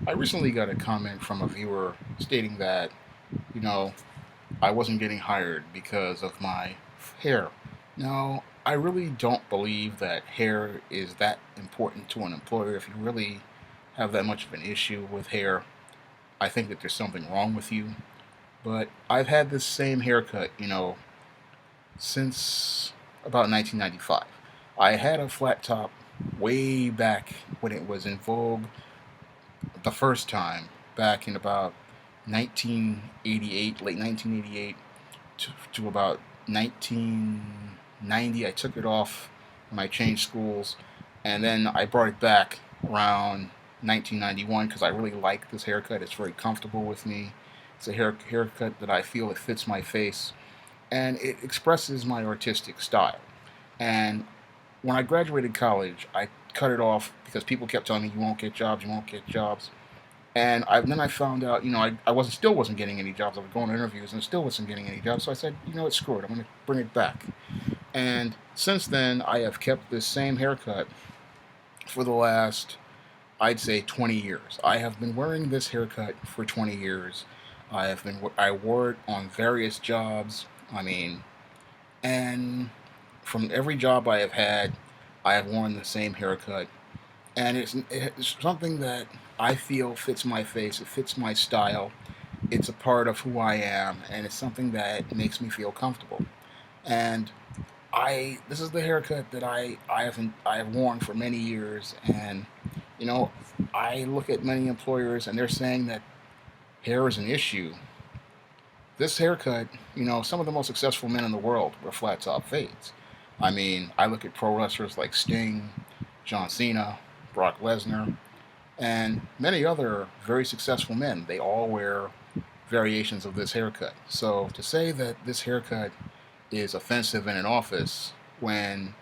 I recently got a comment from a viewer stating that, you know, I wasn't getting hired because of my hair. Now, I really don't believe that hair is that important to an employer. If you really have that much of an issue with hair, I think that there's something wrong with you. But I've had this same haircut, since about 1995. I had a flat top way back when it was in vogue the first time, back in about 1988, late 1988 to about 1990. I took it off when I changed schools, and then I brought it back around 1991 because I really like this haircut. It's very comfortable with me. It's a haircut that I feel it fits my face, and it expresses my artistic style. And when I graduated college, I cut it off because people kept telling me, "You won't get jobs, you won't get jobs." And then I found out, I wasn't still wasn't getting any jobs. I was going to interviews and still wasn't getting any jobs. So I said, what, screw it. I'm going to bring it back. And since then, I have kept this same haircut for the last, I'd say, 20 years. I have been wearing this haircut for 20 years. I wore it on various jobs. I mean, and from every job I have had, I have worn the same haircut, and it's something that I feel fits my face. It fits my style. It's a part of who I am, and it's something that makes me feel comfortable. And this is the haircut that I have worn for many years, and you know I look at many employers and they're saying that hair is an issue. This haircut, some of the most successful men in the world wear flat top fades. I mean, I look at pro wrestlers like Sting, John Cena, Brock Lesnar, and many other very successful men. They all wear variations of this haircut. So to say that this haircut is offensive in an office when,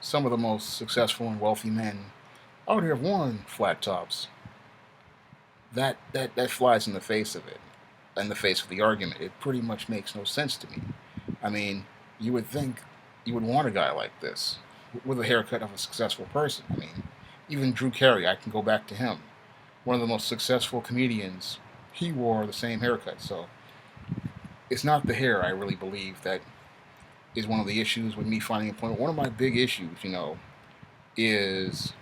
some of the most successful and wealthy men out here have worn flat tops, that flies in the face of it, in the face of the argument. It pretty much makes no sense to me. I mean, you would think you would want a guy like this with a haircut of a successful person. I mean, even Drew Carey, I can go back to him. One of the most successful comedians, he wore the same haircut. So it's not the hair, I really believe, that is one of the issues with me finding employment. One of my big issues, is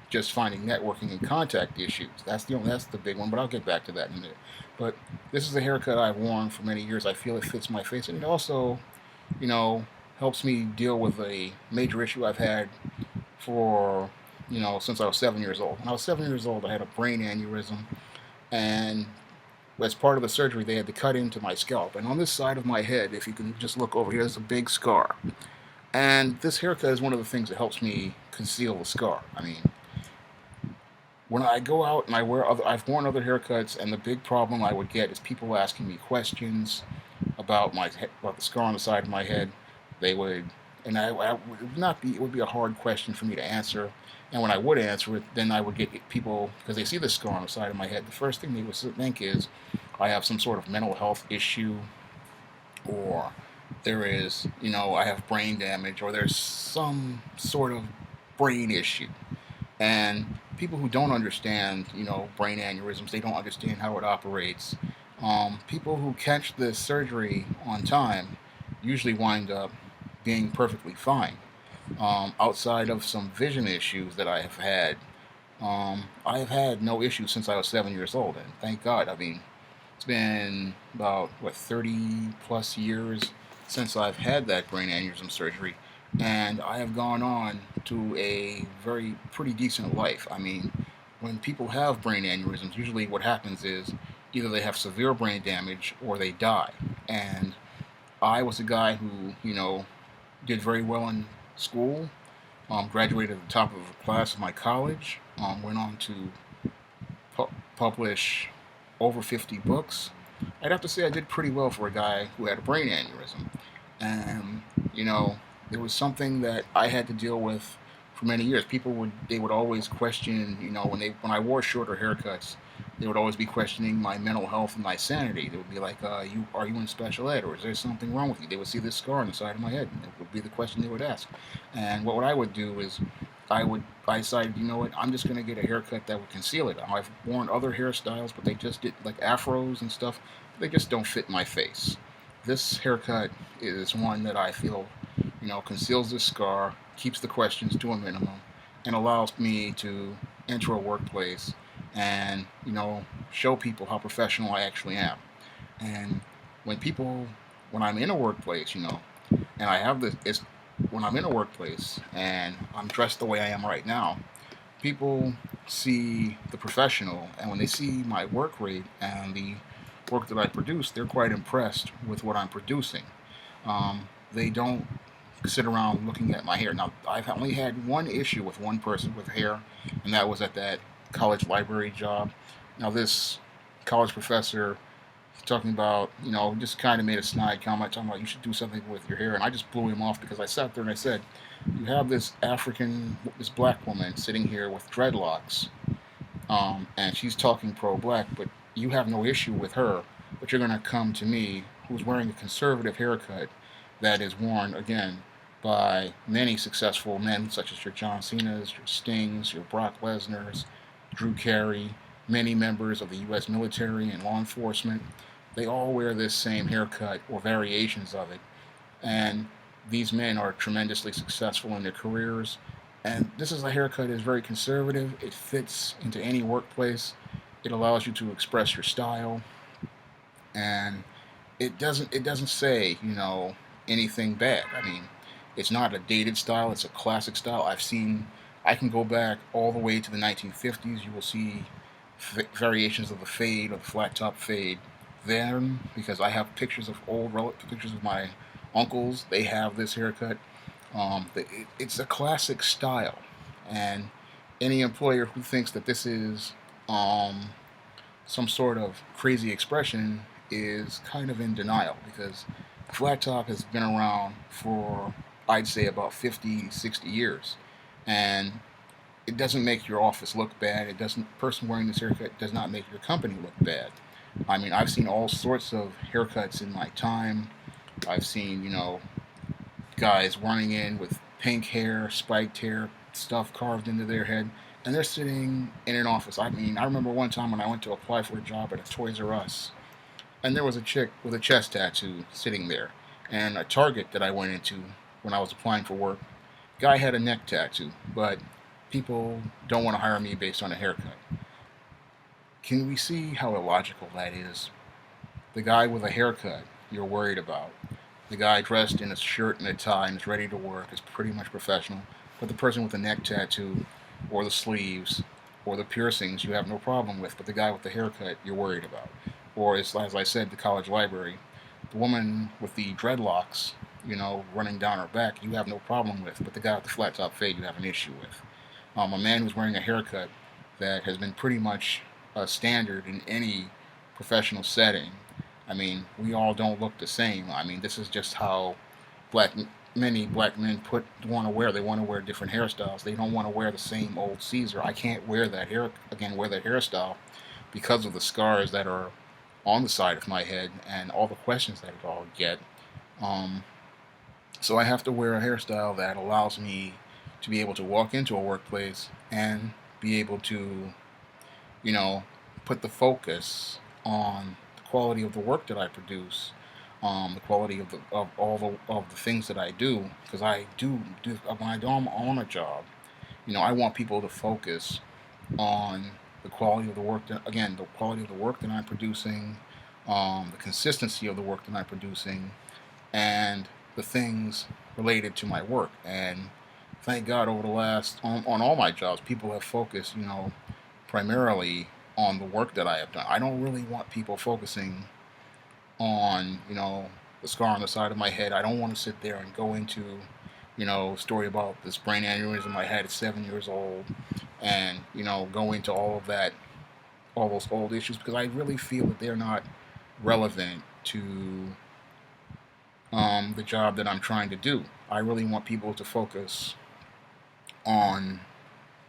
just finding networking and contact issues. That's the big one, but I'll get back to that in a minute. But this is a haircut I've worn for many years. I feel it fits my face, and it also, you know, helps me deal with a major issue I've had for, since I was 7 years old. When I was 7 years old, I had a brain aneurysm, and as part of the surgery, they had to cut into my scalp. And on this side of my head, if you can just look over here, there's a big scar. And this haircut is one of the things that helps me conceal the scar. I mean, when I go out and I've worn other haircuts, and the big problem I would get is people asking me questions about the scar on the side of my head. They would, and I would not be. It would be a hard question for me to answer. And when I would answer it, then I would get people, because they see the scar on the side of my head. The first thing they would think is I have some sort of mental health issue, or I have brain damage, or there's some sort of brain issue. And people who don't understand, brain aneurysms, they don't understand how it operates. People who catch this surgery on time usually wind up being perfectly fine. Outside of some vision issues that I have had no issues since I was 7 years old, and thank God. I mean, it's been about 30 plus years since I've had that brain aneurysm surgery, and I have gone on to a very pretty decent life. I mean, when people have brain aneurysms, usually what happens is either they have severe brain damage or they die. And I was a guy who, did very well in school, graduated at the top of the class of my college, went on to publish over 50 books. I'd have to say I did pretty well for a guy who had a brain aneurysm. And, there was something that I had to deal with for many years. They would always question, when I wore shorter haircuts, they would always be questioning my mental health and my sanity. They would be like, are you in special ed, or is there something wrong with you? They would see this scar on the side of my head, and it would be the question they would ask. And what I would do is I decided, you know what, I'm just gonna get a haircut that would conceal it. I've worn other hairstyles, but they just did like afros and stuff. They just don't fit my face. This haircut is one that I feel, conceals the scar, keeps the questions to a minimum, and allows me to enter a workplace and show people how professional I actually am. And when people, when I'm in a workplace, and I have this, it's when I'm in a workplace and I'm dressed the way I am right now, people see the professional, and when they see my work rate and the work that I produce, they're quite impressed with what I'm producing. They don't sit around looking at my hair. Now, I've only had one issue with one person with hair, and that was at that college library job. Now, this college professor talking about, just kind of made a snide comment talking about you should do something with your hair. And I just blew him off because I sat there and I said, you have this black woman sitting here with dreadlocks, and she's talking pro-black, but you have no issue with her, but you're going to come to me, who's wearing a conservative haircut that is worn, again, by many successful men, such as your John Cena's, your Stings, your Brock Lesnar's, Drew Carey, many members of the U.S. military and law enforcement. They all wear this same haircut or variations of it. And these men are tremendously successful in their careers. And this is a haircut that is very conservative. It fits into any workplace. It allows you to express your style, and it doesn't say anything bad. I mean, it's not a dated style. It's a classic style. I can go back all the way to the 1950s. You will see variations of the fade or the flat top fade then, because I have pictures of pictures of my uncles. They have this haircut. It's a classic style, and any employer who thinks that this is some sort of crazy expression is kind of in denial, because flat top has been around for, I'd say, about 50, 60 years, and it doesn't make your office look bad. It doesn't. Person wearing this haircut does not make your company look bad. I mean, I've seen all sorts of haircuts in my time. I've seen, guys running in with pink hair, spiked hair, stuff carved into their head, and they're sitting in an office. I mean, I remember one time when I went to apply for a job at a Toys R Us, and there was a chick with a chest tattoo sitting there, and a Target that I went into when I was applying for work, guy had a neck tattoo, but people don't want to hire me based on a haircut. Can we see how illogical that is? The guy with a haircut you're worried about. The guy dressed in a shirt and a tie and is ready to work is pretty much professional. But the person with the neck tattoo, or the sleeves, or the piercings you have no problem with. But the guy with the haircut you're worried about. Or, as I said, the college library. The woman with the dreadlocks, running down her back, you have no problem with. But the guy with the flat top fade you have an issue with. A man who's wearing a haircut that has been pretty much a standard in any professional setting. I mean, we all don't look the same. I mean, this is just how black many black men want to wear. They want to wear different hairstyles. They don't want to wear the same old Caesar. I can't wear that hairstyle because of the scars that are on the side of my head and all the questions that it all get. Um, so I have to wear a hairstyle that allows me to be able to walk into a workplace and be able to, you know, put the focus on the quality of the work that I produce, the quality of all the things that I do, because I do when I'm on a job, I want people to focus on the quality of the work that, again, the quality of the work that I'm producing, the consistency of the work that I'm producing, and the things related to my work. And thank God, over the last on all my jobs, people have focused, primarily on the work that I have done. I don't really want people focusing on, the scar on the side of my head. I don't want to sit there and go into, a story about this brain aneurysm I had at 7 years old, and go into all of that, all those old issues, because I really feel that they're not relevant to the job that I'm trying to do. I really want people to focus on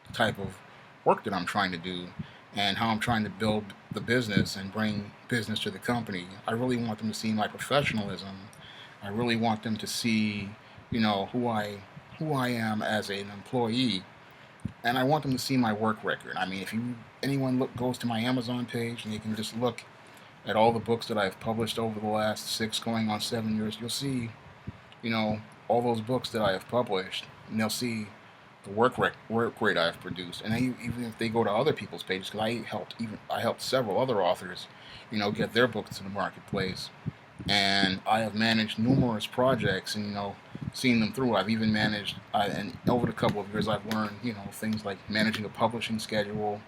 the type of work that I'm trying to do and how I'm trying to build the business and bring business to the company. I really want them to see my professionalism. I really want them to see, who I am as an employee, and I want them to see my work record. I mean, if anyone goes to my Amazon page and they can just look at all the books that I've published over the last 6 going on 7 years, you'll see, you know, all those books that I have published, and they'll see the work rate I've produced. And even if they go to other people's pages, because I helped several other authors, get their books to the marketplace, and I have managed numerous projects, and seen them through. I've even managed, and over the couple of years, I've learned things like managing a publishing schedule,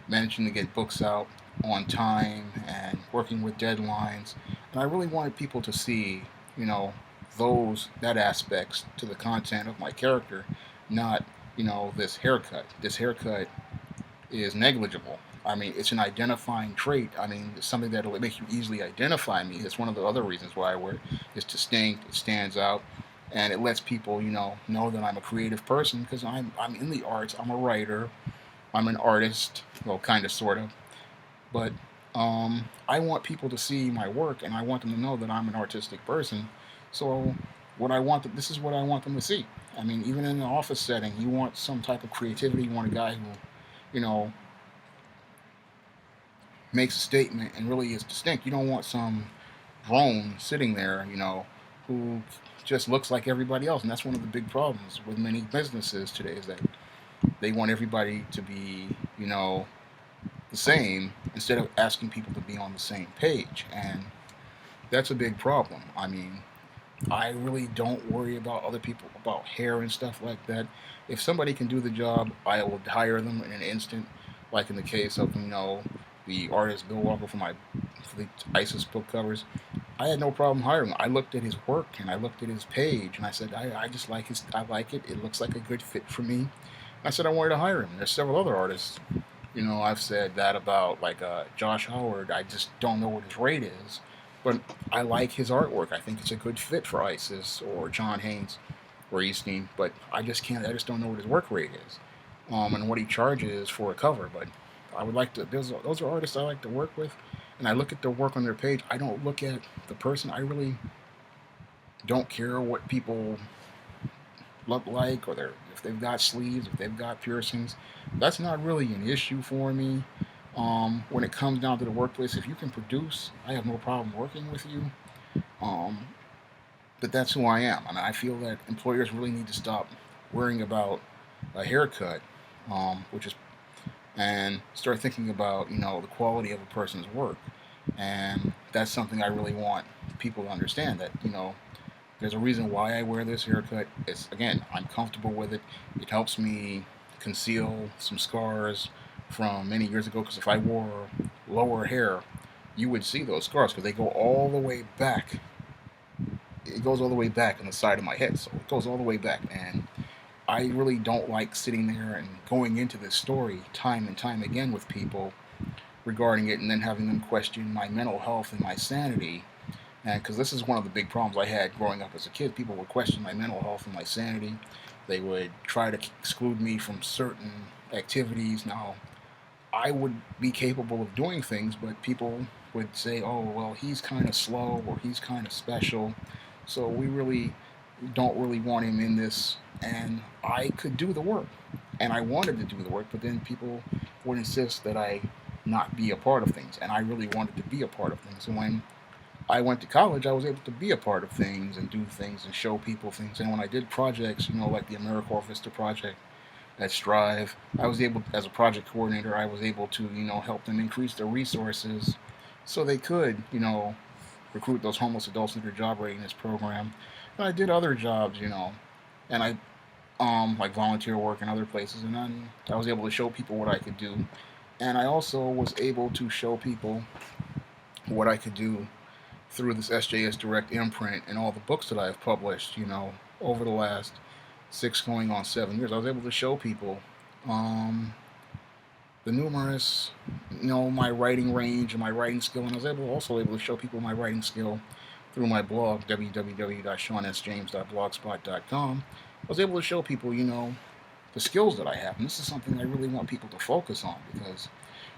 managing to get books out on time, and working with deadlines. And I really wanted people to see, you know, that aspects to the content of my character, not this haircut. This haircut is negligible. I mean, it's an identifying trait. I mean, it's something that'll make you easily identify me. That's one of the other reasons why I wear it. It's distinct. It stands out, and it lets people, know that I'm a creative person because I'm in the arts. I'm a writer. I'm an artist. Well, kind of, sort of. But I want people to see my work, and I want them to know that I'm an artistic person. So, this is what I want them to see. I mean, even in an office setting, you want some type of creativity. You want a guy who, you know, makes a statement and really is distinct. You don't want some drone sitting there, who just looks like everybody else. And that's one of the big problems with many businesses today is that they want everybody to be, the same instead of asking people to be on the same page. And that's a big problem. I mean, I really don't worry about other people, about hair and stuff like that. If somebody can do the job, I will hire them in an instant. Like in the case of the artist Bill Walker for the ISIS book covers, I had no problem hiring him. I looked at his work and I looked at his page and I said I just like I like it. It looks like a good fit for me. I said I wanted to hire him. There's several other artists. I've said that about like Josh Howard. I just don't know what his rate is, but I like his artwork. I think it's a good fit for ISIS or John Haynes or Easting, but I just can't. I just don't know what his work rate is, and what he charges for a cover. But I would like to. Those are artists I like to work with, and I look at their work on their page. I don't look at the person. I really don't care what people look like or if they've got sleeves, if they've got piercings. That's not really an issue for me. When it comes down to the workplace, if you can produce, I have no problem working with you. Um, but that's who I am. I mean, I feel that employers really need to stop worrying about a haircut, which is and start thinking about the quality of a person's work. And that's something I really want people to understand, that there's a reason why I wear this haircut. It's, again, I'm comfortable with it. It helps me conceal some scars from many years ago, because if I wore lower hair, you would see those scars because they go all the way back. It goes all the way back in the side of my head, so it goes all the way back. And I really don't like sitting there and going into this story time and time again with people regarding it, and then having them question my mental health and my sanity. And because this is one of the big problems I had growing up as a kid, people would question my mental health and my sanity. They would try to exclude me from certain activities. Now, I would be capable of doing things, but people would say, "Oh, well, he's kind of slow or he's kind of special, so we really don't really want him in this." And I could do the work, and I wanted to do the work, but then people would insist that I not be a part of things, and I really wanted to be a part of things. And when I went to college, I was able to be a part of things and do things and show people things. And when I did projects, like the AmeriCorps Vista project at Strive, I was able, as a project coordinator, I was able to, help them increase their resources so they could, recruit those homeless adults into their job readiness program. And I did other jobs, and I, like volunteer work in other places, and then I was able to show people what I could do. And I also was able to show people what I could do through this SJS Direct imprint and all the books that I've published, over the last 6 going on 7 years. I was able to show people um, the numerous, my writing range and my writing skill, and I was also able to show people my writing skill through my blog, www.shawnsjames.blogspot.com. I was able to show people, the skills that I have, and this is something I really want people to focus on, because,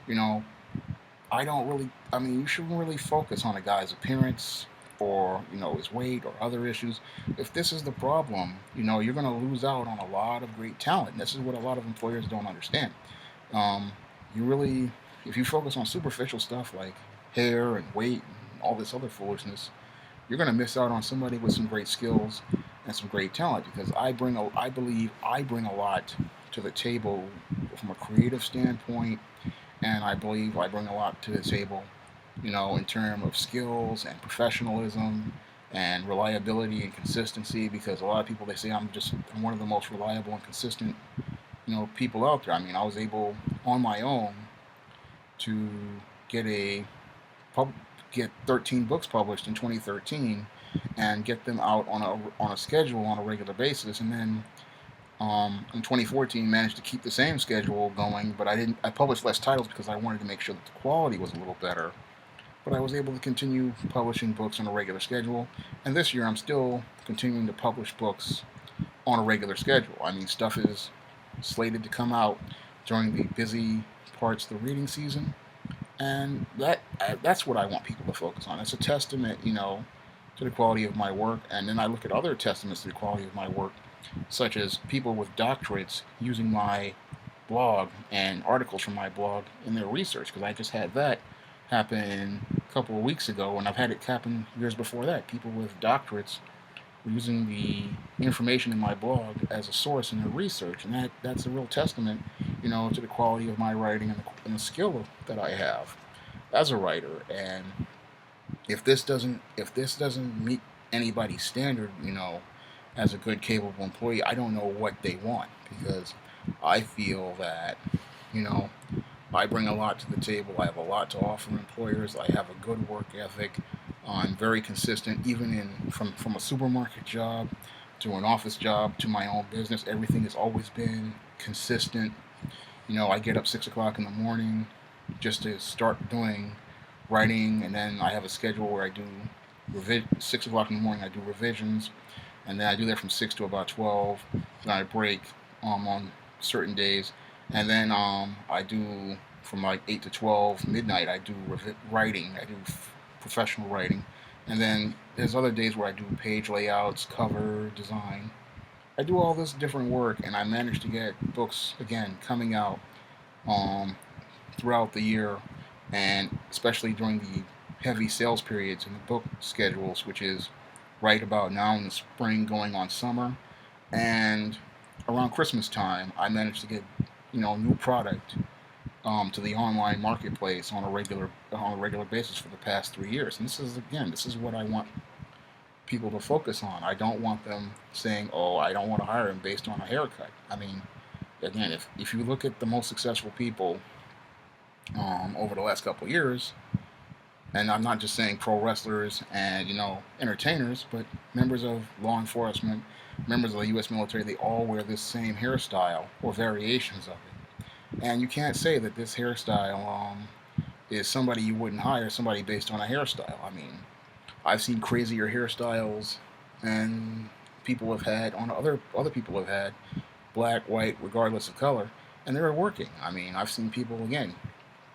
you know, I don't really, I mean, you shouldn't really focus on a guy's appearance or his weight or other issues. If this is the problem, you're going to lose out on a lot of great talent. And this is what a lot of employers don't understand. Um, you really, if you focus on superficial stuff like hair and weight and all this other foolishness, you're going to miss out on somebody with some great skills and some great talent. Because I believe I bring a lot to the table from a creative standpoint, and I believe I bring a lot to the table, in terms of skills and professionalism and reliability and consistency. Because a lot of people, they say I'm one of the most reliable and consistent, people out there. I mean, I was able on my own to get a pub, get 13 books published in 2013 and get them out on a schedule on a regular basis, and then in 2014 managed to keep the same schedule going, but I published less titles because I wanted to make sure that the quality was a little better. But I was able to continue publishing books on a regular schedule, and this year I'm still continuing to publish books on a regular schedule. I mean, stuff is slated to come out during the busy parts of the reading season, and that's what I want people to focus on. It's a testament, to the quality of my work. And then I look at other testaments to the quality of my work, such as people with doctorates using my blog and articles from my blog in their research, because I just had that happen a couple of weeks ago, and I've had it happen years before that. People with doctorates were using the information in my blog as a source in their research, and that's a real testament, to the quality of my writing and the skill that I have as a writer. And if this doesn't meet anybody's standard, as a good capable employee, I don't know what they want, because I feel that, you know I bring a lot to the table. I have a lot to offer employers. I have a good work ethic. I'm very consistent, even from a supermarket job to an office job to my own business. Everything has always been consistent. I get up 6 o'clock in the morning just to start doing writing, and then I have a schedule where I do 6 o'clock in the morning. I do revisions, and then I do that from 6 to about 12. Then I break on certain days, and then I do from like 8 to 12 midnight. I do writing. I do professional writing, and then there's other days where I do page layouts, cover design. I do all this different work, and I manage to get books again coming out um, throughout the year, and especially during the heavy sales periods in the book schedules, which is right about now in the spring going on summer. And around Christmas time, I managed to get new product to the online marketplace on a regular basis for the past 3 years. And this is what I want people to focus on. I don't want them saying, "Oh, I don't want to hire him based on a haircut." I mean, again, if you look at the most successful people over the last couple of years, and I'm not just saying pro wrestlers and entertainers, but members of law enforcement, members of the U.S. military, they all wear this same hairstyle or variations of it. And you can't say that this hairstyle is somebody you wouldn't hire, somebody based on a hairstyle. I mean, I've seen crazier hairstyles and people have had on other people have had, black, white, regardless of color, and they're working. I mean, I've seen people again,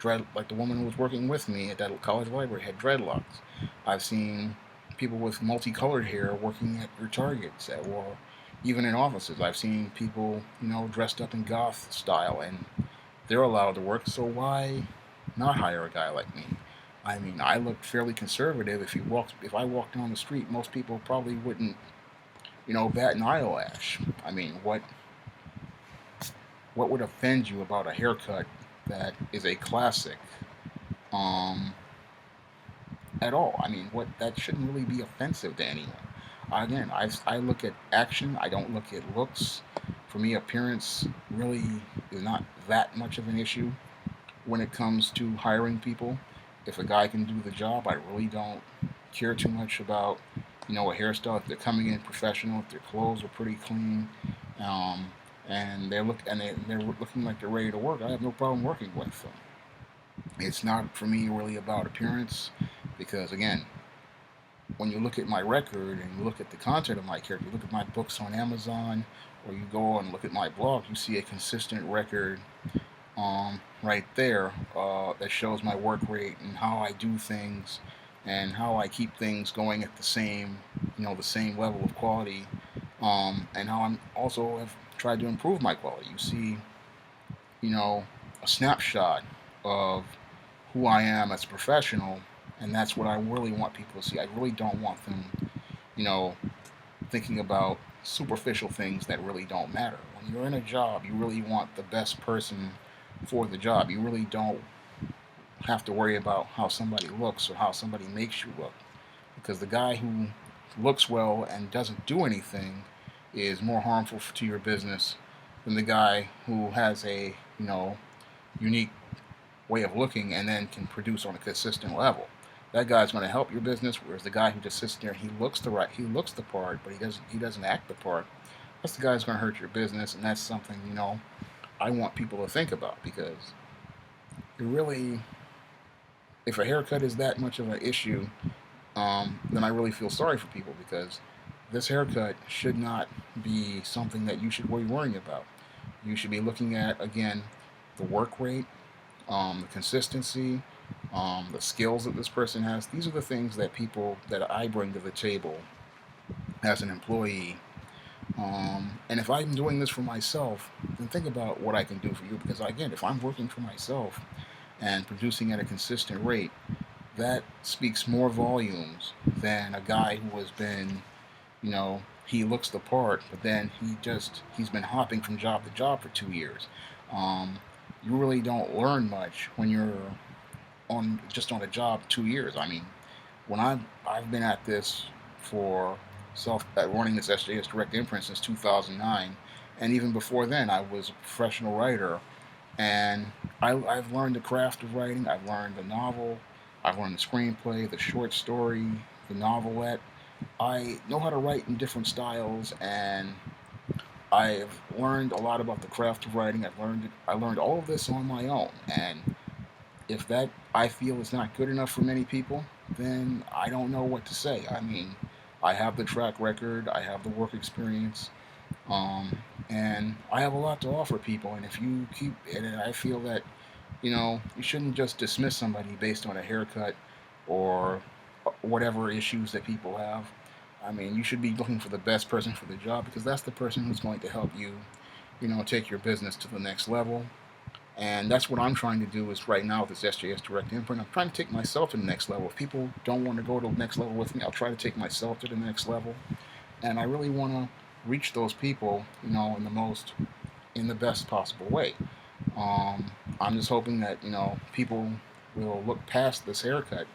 like the woman who was working with me at that college library had dreadlocks. I've seen people with multicolored hair working at your targets, or even in offices. I've seen people, dressed up in goth style, and they're allowed to work. So why not hire a guy like me? I mean, I look fairly conservative. If I walked on the street, most people probably wouldn't, bat an eyelash. I mean, what would offend you about a haircut that is a classic um, at all? I mean, what that shouldn't really be offensive to anyone. Again, I look at action. I don't look at looks. For me, appearance really is not that much of an issue when it comes to hiring people. If a guy can do the job, I really don't care too much about a hairstyle. If they're coming in professional, if their clothes are pretty clean, um, and they're looking like they're ready to work, I have no problem working with them. It's not for me really about appearance, because again, when you look at my record and you look at the content of my character, you look at my books on Amazon, or you go and look at my blog, you see a consistent record right there that shows my work rate and how I do things and how I keep things going at the same level of quality, and how I'm also have tried to improve my quality. You see, a snapshot of who I am as a professional, and that's what I really want people to see. I really don't want them, you know, thinking about superficial things that really don't matter. When you're in a job, you really want the best person for the job. You really don't have to worry about how somebody looks or how somebody makes you look, because the guy who looks well and doesn't do anything is more harmful to your business than the guy who has a unique way of looking and then can produce on a consistent level. That guy's going to help your business, whereas the guy who just sits there, he looks the part, but he doesn't act the part. That's the guy who's going to hurt your business, and that's something I want people to think about, because it really, if a haircut is that much of an issue, then I really feel sorry for people, because this haircut should not be something that you should be worrying about. You should be looking at, again, the work rate, the consistency, the skills that this person has. These are the things that I bring to the table as an employee. And if I'm doing this for myself, then think about what I can do for you. Because again, if I'm working for myself and producing at a consistent rate, that speaks more volumes than a guy who has been, he looks the part, but then he's been hopping from job to job for 2 years. You really don't learn much when you're on a job 2 years. I mean, when I've been at this for running this SJS direct imprint since 2009, and even before then, I was a professional writer, and I've learned the craft of writing. I've learned the novel, I've learned the screenplay, the short story, the novelette. I know how to write in different styles, and I've learned a lot about the craft of writing. I learned all of this on my own, and if that I feel is not good enough for many people, then I don't know what to say. I mean, I have the track record, I have the work experience, um, and I have a lot to offer people. And if you keep, and I feel that you shouldn't just dismiss somebody based on a haircut or whatever issues that people have. I mean, you should be looking for the best person for the job, because that's the person who's going to help you, take your business to the next level. And that's what I'm trying to do is right now with this SJS Direct Imprint. I'm trying to take myself to the next level. If people don't want to go to the next level with me, I'll try to take myself to the next level. And I really want to reach those people, in the best possible way. I'm just hoping that, people will look past this haircut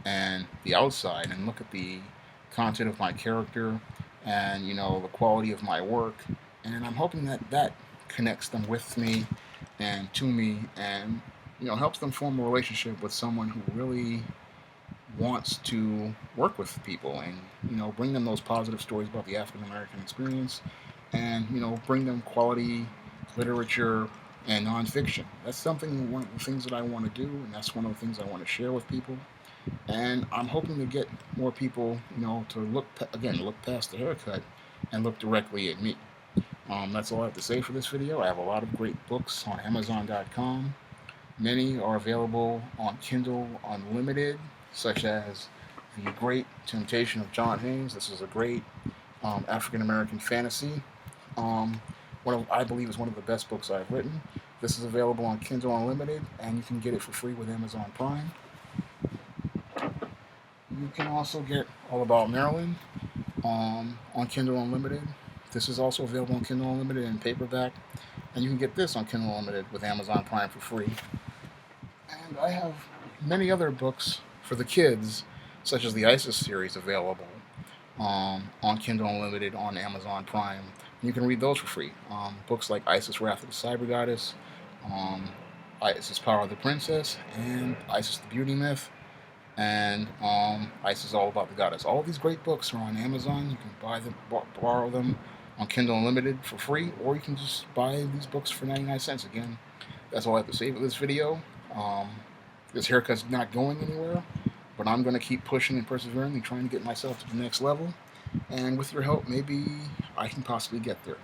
and the outside and look at the content of my character and, the quality of my work. And I'm hoping that that connects them with me and to me, and helps them form a relationship with someone who really wants to work with people, and bring them those positive stories about the African American experience, and bring them quality literature and nonfiction. That's one of the things that I want to do, and that's one of the things I want to share with people. And I'm hoping to get more people, to look past the haircut and look directly at me. That's all I have to say for this video. I have a lot of great books on Amazon.com. Many are available on Kindle Unlimited, such as The Great Temptation of John Haynes. This is a great African American fantasy. I believe is one of the best books I've written. This is available on Kindle Unlimited, and you can get it for free with Amazon Prime. You can also get All About Maryland on Kindle Unlimited. This is also available on Kindle Unlimited in paperback, and you can get this on Kindle Unlimited with Amazon Prime for free. And I have many other books for the kids, such as the ISIS series, available on Kindle Unlimited on Amazon Prime. And you can read those for free. Books like ISIS Wrath of the Cyber Goddess, ISIS Power of the Princess, and ISIS the Beauty Myth, and ISIS All About the Goddess. All of these great books are on Amazon. You can borrow them on Kindle Unlimited for free, or you can just buy these books for 99 cents. Again, that's all I have to say for this video. This haircut's not going anywhere, but I'm going to keep pushing and persevering and trying to get myself to the next level. And with your help, maybe I can possibly get there.